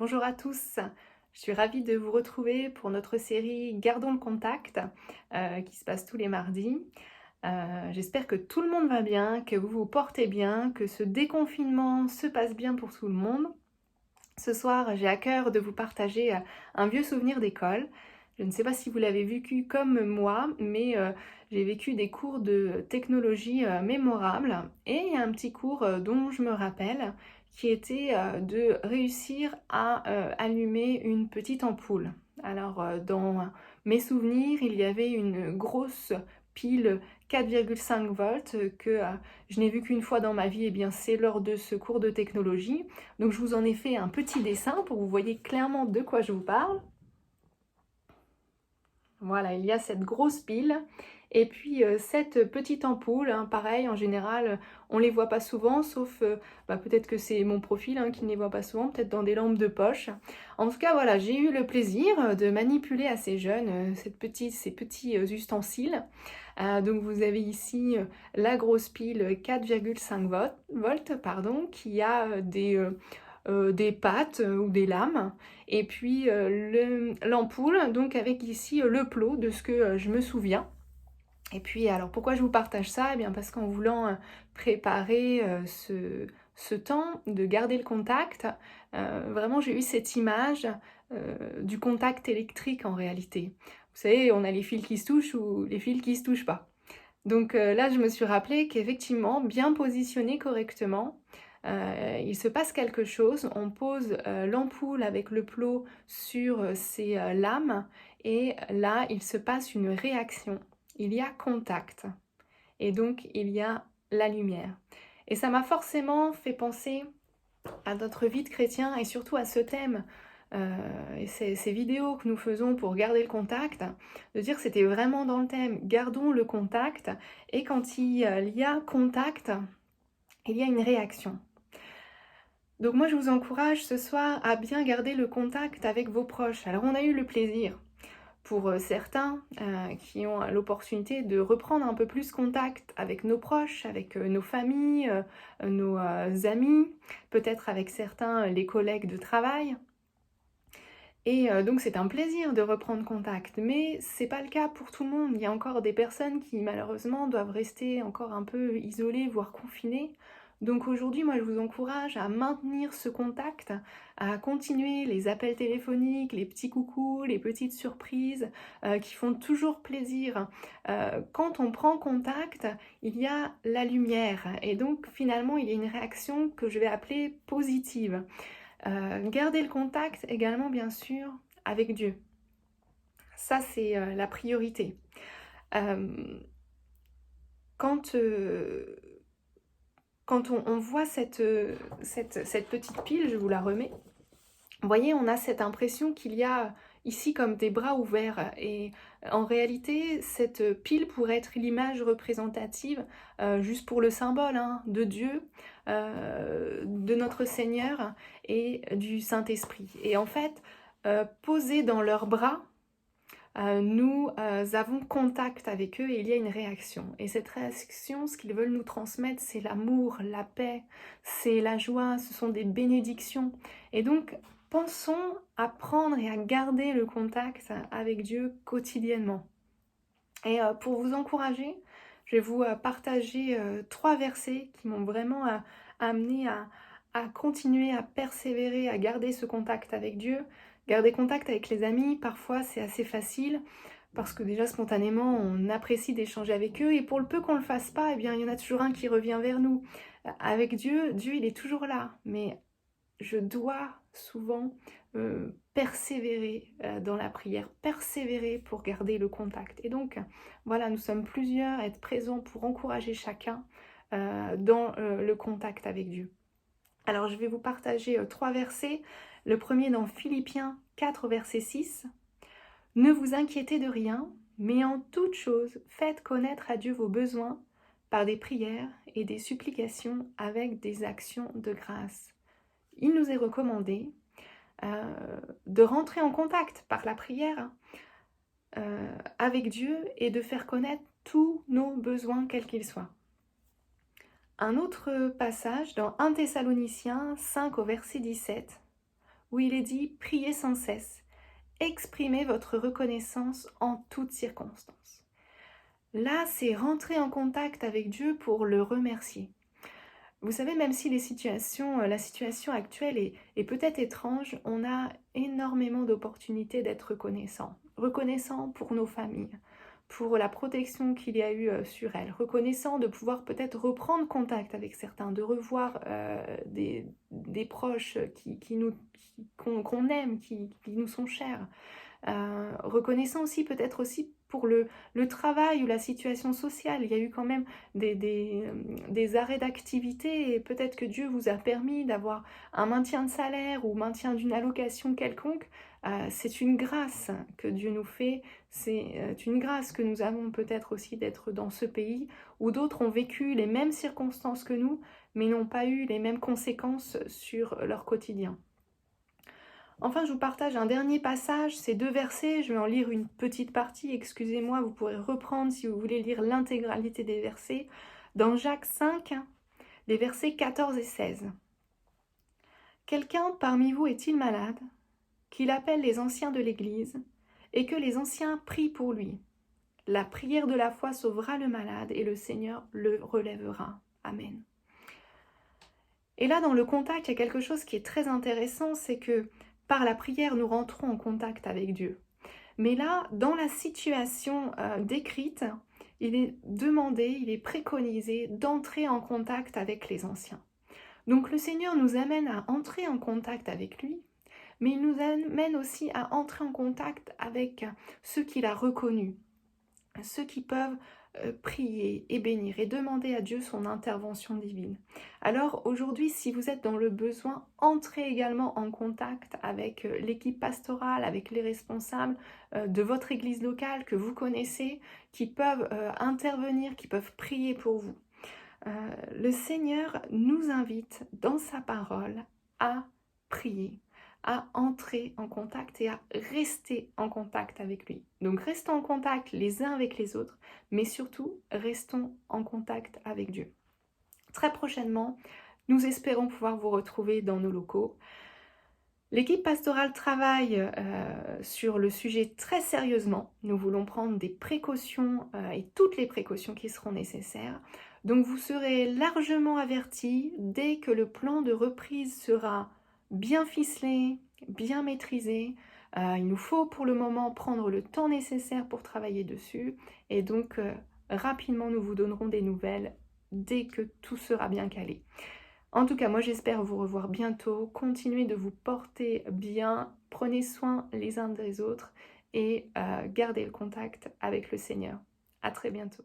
Bonjour à tous, je suis ravie de vous retrouver pour notre série Gardons le contact qui se passe tous les mardis. J'espère que tout le monde va bien, que vous vous portez bien, que ce déconfinement se passe bien pour tout le monde. Ce soir, j'ai à cœur de vous partager un vieux souvenir d'école. Je ne sais pas si vous l'avez vécu comme moi, mais j'ai vécu des cours de technologie mémorables et il y a un petit cours dont je me rappelle qui était de réussir à allumer une petite ampoule. Alors, dans mes souvenirs, il y avait une grosse pile 4,5 volts que je n'ai vu qu'une fois dans ma vie, et bien c'est lors de ce cours de technologie. Donc je vous en ai fait un petit dessin pour que vous voyez clairement de quoi je vous parle. Voilà, il y a cette grosse pile et puis cette petite ampoule, hein, pareil, en général, on ne les voit pas souvent, sauf peut-être que c'est mon profil qui ne les voit pas souvent, peut-être dans des lampes de poche. En tout cas, voilà, j'ai eu le plaisir de manipuler assez jeune ces petits ustensiles. Donc vous avez ici la grosse pile 4,5 volts, pardon, qui a des pattes ou des lames, et puis l'ampoule, donc avec ici le plot de ce que je me souviens. Et puis alors pourquoi je vous partage ça? Eh bien parce qu'en voulant préparer ce temps de garder le contact, vraiment j'ai eu cette image du contact électrique en réalité. Vous savez, on a les fils qui se touchent ou les fils qui se touchent pas. Donc là, je me suis rappelé qu'effectivement, bien positionné correctement, il se passe quelque chose. On pose l'ampoule avec le plot sur ces lames et là, il se passe une réaction. Il y a contact et donc il y a la lumière. Et ça m'a forcément fait penser à notre vie de chrétien et surtout à ce thème et ces vidéos que nous faisons pour garder le contact, de dire que c'était vraiment dans le thème, gardons le contact, et quand il y a contact, il y a une réaction. Donc moi je vous encourage ce soir à bien garder le contact avec vos proches. Alors on a eu le plaisir pour certains qui ont l'opportunité de reprendre un peu plus contact avec nos proches, avec nos familles, nos amis, peut-être avec certains les collègues de travail. Et donc c'est un plaisir de reprendre contact, mais c'est pas le cas pour tout le monde. Il y a encore des personnes qui malheureusement doivent rester encore un peu isolées, voire confinées. Donc aujourd'hui, moi je vous encourage à maintenir ce contact, à continuer les appels téléphoniques, les petits coucous, les petites surprises qui font toujours plaisir. Quand on prend contact, il y a la lumière et donc finalement il y a une réaction que je vais appeler positive. Garder le contact également, bien sûr, avec Dieu. Ça, c'est la priorité. Euh, quand quand on voit cette petite pile, je vous la remets, vous voyez, on a cette impression qu'il y a ici comme des bras ouverts. Et en réalité, cette pile pourrait être l'image représentative, juste pour le symbole, de Dieu, de notre Seigneur et du Saint-Esprit. Et en fait, posés dans leurs bras, nous avons contact avec eux et il y a une réaction. Et cette réaction, ce qu'ils veulent nous transmettre, c'est l'amour, la paix, c'est la joie, ce sont des bénédictions. Et donc, pensons à prendre et à garder le contact avec Dieu quotidiennement. Et pour vous encourager, je vais vous partager 3 versets qui m'ont vraiment amené à continuer, à persévérer, à garder ce contact avec Dieu. Garder contact avec les amis, parfois c'est assez facile parce que déjà spontanément on apprécie d'échanger avec eux et pour le peu qu'on ne le fasse pas, eh bien il y en a toujours un qui revient vers nous. Avec Dieu, Dieu il est toujours là, mais je dois souvent persévérer dans la prière, persévérer pour garder le contact. Et donc, voilà, nous sommes plusieurs à être présents pour encourager chacun dans le contact avec Dieu. Alors, je vais vous partager 3 versets. Le premier dans Philippiens 4, verset 6. « Ne vous inquiétez de rien, mais en toute chose, faites connaître à Dieu vos besoins par des prières et des supplications avec des actions de grâce. » Il nous est recommandé de rentrer en contact par la prière avec Dieu et de faire connaître tous nos besoins, quels qu'ils soient. Un autre passage dans 1 Thessaloniciens 5 au verset 17, où il est dit « Priez sans cesse, exprimez votre reconnaissance en toutes circonstances ». Là, c'est rentrer en contact avec Dieu pour le remercier. Vous savez, même si la situation actuelle est peut-être étrange, on a énormément d'opportunités d'être reconnaissant. Reconnaissant pour nos familles, pour la protection qu'il y a eu sur elles. Reconnaissant de pouvoir peut-être reprendre contact avec certains, de revoir des proches qu'on aime, qui nous sont chers. Reconnaissant aussi peut-être aussi pour le travail ou la situation sociale. Il y a eu quand même des arrêts d'activité et peut-être que Dieu vous a permis d'avoir un maintien de salaire ou maintien d'une allocation quelconque. C'est une grâce que Dieu nous fait, c'est une grâce que nous avons peut-être aussi d'être dans ce pays où d'autres ont vécu les mêmes circonstances que nous, mais n'ont pas eu les mêmes conséquences sur leur quotidien. Enfin, je vous partage un dernier passage, ces 2 versets, je vais en lire une petite partie, excusez-moi, vous pourrez reprendre si vous voulez lire l'intégralité des versets. Dans Jacques 5, les versets 14 et 16. « Quelqu'un parmi vous est-il malade, qu'il appelle les anciens de l'Église, et que les anciens prient pour lui. La prière de la foi sauvera le malade, et le Seigneur le relèvera. Amen. » Et là, dans le contact, il y a quelque chose qui est très intéressant, c'est que par la prière, nous rentrons en contact avec Dieu. Mais là, dans la situation décrite, il est demandé, il est préconisé d'entrer en contact avec les anciens. Donc le Seigneur nous amène à entrer en contact avec lui, mais il nous amène aussi à entrer en contact avec ceux qu'il a reconnus, ceux qui peuvent prier et bénir et demander à Dieu son intervention divine. Alors aujourd'hui, si vous êtes dans le besoin, entrez également en contact avec l'équipe pastorale, avec les responsables de votre église locale que vous connaissez, qui peuvent intervenir, qui peuvent prier pour vous. Le Seigneur nous invite dans sa parole à prier, à entrer en contact et à rester en contact avec lui. Donc restons en contact les uns avec les autres, mais surtout restons en contact avec Dieu. Très prochainement, nous espérons pouvoir vous retrouver dans nos locaux. L'équipe pastorale travaille sur le sujet très sérieusement. Nous voulons prendre des précautions et toutes les précautions qui seront nécessaires. Donc vous serez largement avertis dès que le plan de reprise sera bien ficelé, bien maîtrisé. Il nous faut pour le moment prendre le temps nécessaire pour travailler dessus. Et donc rapidement nous vous donnerons des nouvelles dès que tout sera bien calé. En tout cas, moi j'espère vous revoir bientôt. Continuez de vous porter bien, prenez soin les uns des autres et gardez le contact avec le Seigneur. À très bientôt.